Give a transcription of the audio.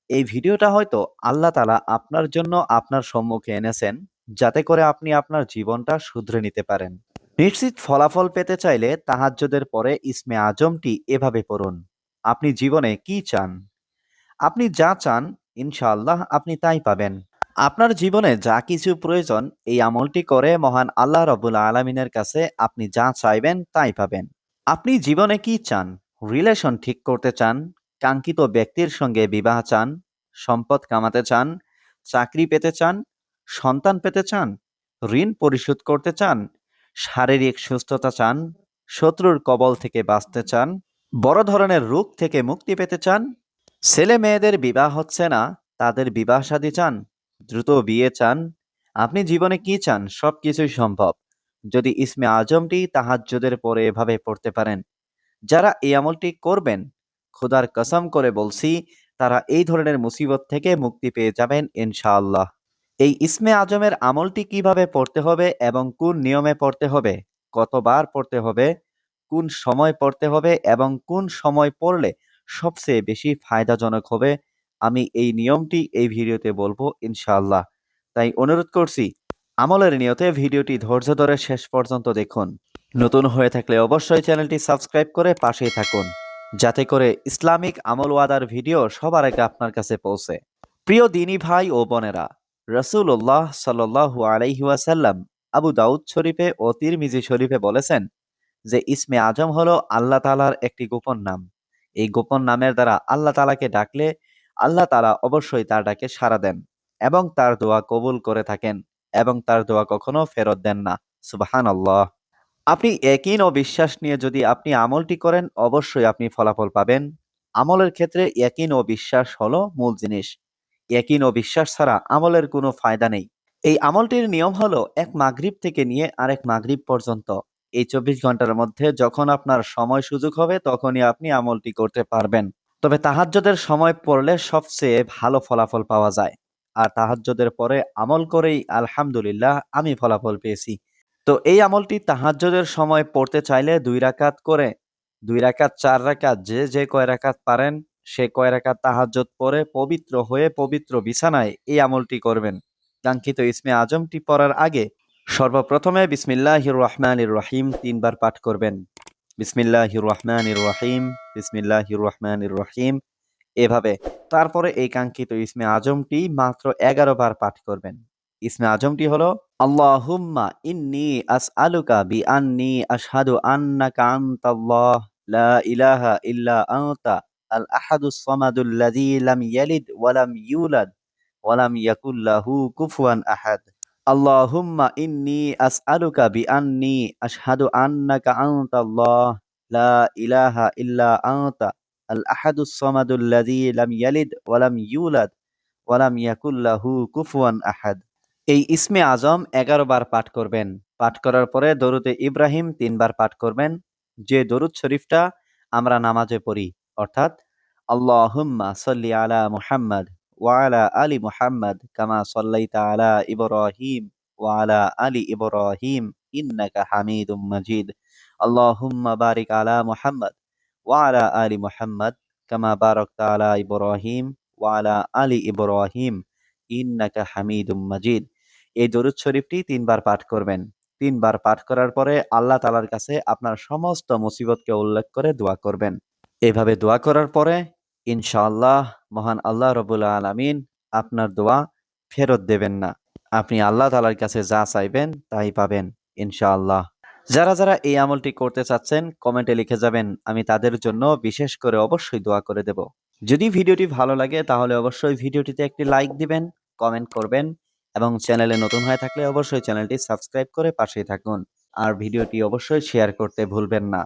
এই ভিডিওটা হয়তো আল্লাহ তাআলা আপনার জন্য আপনার সম্মুখে এনেছেন, যাতে করে আপনি আপনার জীবনটা শুধরে নিতে পারেন। নিশ্চিত ফলাফল পেতে চাইলে তাহাজ্জুদের পরে ইসমে আজমটি এভাবে পড়ুন। আপনি জীবনে কি চান? আপনি যা চান, ইনশাআল্লাহ আপনি তাই পাবেন। আপনার জীবনে যা কিছু প্রয়োজন, এই আমলটি করে মহান আল্লাহ রাব্বুল আলামিনের কাছে আপনি যা চাইবেন তাই পাবেন। আপনি জীবনে কি চান? রিলেশন ঠিক করতে চান, কাঙ্ক্ষিত ব্যক্তির সঙ্গে বিবাহ চান, সম্পদ কামাতে চান, চাকরি পেতে চান, সন্তান পেতে চান, ঋণ পরিশোধ করতে চান, শারীরিক সুস্থতা চান, শত্রুর কবল থেকে বাঁচতে চান, বড় ধরনের রোগ থেকে মুক্তি পেতে চান, ছেলে মেয়েদের বিবাহ হচ্ছে না, তাদের বিবাহ শাদী চান, দ্রুত বিয়ে চান। আপনি জীবনে কি চান? সবকিছুই সম্ভব যদি ইসমে আজমটি তাহাজ্জুদের পরে এভাবে পড়তে পারেন। যারা এই আমলটি করবেন, খোদার কসম করে বলছি, তারা এই ধরনের মুসিবত থেকে মুক্তি পেয়ে যাবেন ইনশাআল্লাহ। এই ইসমে আজমের আমলটি কিভাবে পড়তে হবে এবং কোন নিয়মে পড়তে হবে, কতবার পড়তে হবে, কোন সময় পড়তে হবে এবং কোন সময় পড়লে সবচেয়ে বেশি ফায়দাজনক হবে, আমি এই নিয়মটি এই ভিডিওতে বলবো ইনশাআল্লাহ। তাই অনুরোধ করছি, আমলের নিয়তে ভিডিওটি ধৈর্য ধরে শেষ পর্যন্ত দেখুন। নতুন হয়ে থাকলে অবশ্যই চ্যানেলটি সাবস্ক্রাইব করে পাশেই থাকুন, যাতে করে ইসলামিক আমল ওয়াদার ভিডিও সবার আগে আপনার কাছে পৌঁছে। প্রিয় দিনী ভাই ও বোনেরা, রাসূলুল্লাহ সাল্লাল্লাহু আলাইহি ওয়াসাল্লাম আবু দাউদ শরীফে ও তিরমিজি শরীফে বলেছেন যে ইসমে আজম হলো আল্লাহ তাআলার একটি গোপন নাম। এই গোপন নামের দ্বারা আল্লাহ তাআলাকে ডাকলে আল্লাহ তাআলা অবশ্যই তার ডাকে সাড়া দেন এবং তার দোয়া কবুল করে থাকেন এবং তার দোয়া কখনো ফেরত দেন না। সুবহানাল্লাহ। আপনি ইয়াকিন ও বিশ্বাস নিয়ে যদি আপনি আমলটি করেন, অবশ্যই আপনি ফলাফল পাবেন। আমলের ক্ষেত্রে ইয়াকিন ও বিশ্বাস হলো মূল জিনিস। ইয়াকিন ও বিশ্বাস ছাড়া আমলের কোনো ফায়দা নেই। এই আমলটির নিয়ম হলো এক মাগরিব থেকে নিয়ে আরেক মাগরিব পর্যন্ত, এই ২৪ ঘন্টার মধ্যে যখন আপনার সময় সুযোগ হবে তখনই আপনি আমলটি করতে পারবেন। তবে তাহাজ্জুদের সময় পড়লে সবচেয়ে ভালো ফলাফল পাওয়া যায়। আর তাহাজ্জুদের পরে আমল করেই আলহামদুলিল্লাহ আমি ফলাফল পেয়েছি। তো এই আমলটি তাহাজ্জুদের সময় পড়তে চাইলে ২ রাকাত করে, ২ রাকাত ৪ রাকাত যে কয় রাকাত পারেন সে কয় রাকাত তাহাজ্জুদ পড়ে পবিত্র হয়ে পবিত্র বিছানায় এই আমলটি করবেন। কাঙ্ক্ষিত ইসমে আজমটি পড়ার আগে সর্বপ্রথমে বিসমিল্লাহির রহমানির রহিম ৩ বার পাঠ করবেন। বিসমিল্লাহির রহমানির রহিম, বিসমিল্লাহির রহমানির রহিম এভাবে। তারপরে এই কাঙ্ক্ষিত ইসমে আজমটি মাত্র ১১ বার পাঠ করবেন। ইসমে আজমটি হলো আল্লাহুম্মা ইন্নী আসআলুকা বিআন্নী আশহাদু আন্নাকা আনতাল্লাহ লা ইলাহা ইল্লা আনতা আল আহাদুস সামাদুল্লাযী লাম ইয়ালিদ ওয়া লাম ইউলাদ ওয়া লাম ইয়াকুল লাহু কুফুয়ান আহাদ। আল্লাহুম্মা ইন্নী আসআলুকা বিআন্নী আশহাদু আন্নাকা আনতাল্লাহ লা ইলাহা ইল্লা আনতা আল আহাদুস সামাদুল্লাযী লাম ইয়ালিদ ওয়া লাম ইউলাদ ওয়া লাম ইয়াকুল লাহু কুফুয়ান আহাদ। এই ইসমে আজম ১১ বার পাঠ করবেন। পাঠ করার পরে দরুদে ইব্রাহিম ৩ বার পাঠ করবেন, যে দরুদ শরীফটা আমরা নামাজে পড়ি, অর্থাৎ আল্লাহুম্মা সাল্লি আলা মুহাম্মাদ ওয়া আলা আলি মুহাম্মাদ কামা সাল্লাইতা আলা ইব্রাহিম ওয়া আলা আলি ইব্রাহিম ইন্নাকা হামিদুম মাজিদ। আল্লাহুম্মা বারিক আলা মুহাম্মাদ ওয়া আলা আলি মুহাম্মাদ কামা বারাকতা আলা ইব্রাহিম ওয়া আলা আলি ইব্রাহিম ইন্নাকা হামিদুম মাজিদ। এই দরুদ শরীফটি ৩ বার পাঠ করবেন। ৩ বার পাঠ করার পরে আল্লাহ তাআলার কাছে আপনার সমস্ত মুসিবতকে উল্লেখ করে দোয়া করবেন। এভাবে দোয়া করার পরে ইনশাআল্লাহ মহান আল্লাহ রাব্বুল আলামিন আপনার দোয়া ফেরত দেবেন না। আপনি আল্লাহ তাআলার কাছে যা চাইবেন তাই পাবেন ইনশাআল্লাহ। যারা এই আমলটি করতে চাচ্ছেন কমেন্টে লিখে যাবেন, আমি তাদের জন্য বিশেষ করে অবশ্যই দোয়া করে দেব। যদি ভিডিওটি ভালো লাগে তাহলে অবশ্যই ভিডিওটিতে একটি লাইক দিবেন, কমেন্ট করবেন এবং চ্যানেলে নতুন হয়ে থাকলে অবশ্যই চ্যানেলটি সাবস্ক্রাইব করে পাশেই থাকুন। আর ভিডিওটি অবশ্যই শেয়ার করতে ভুলবেন না।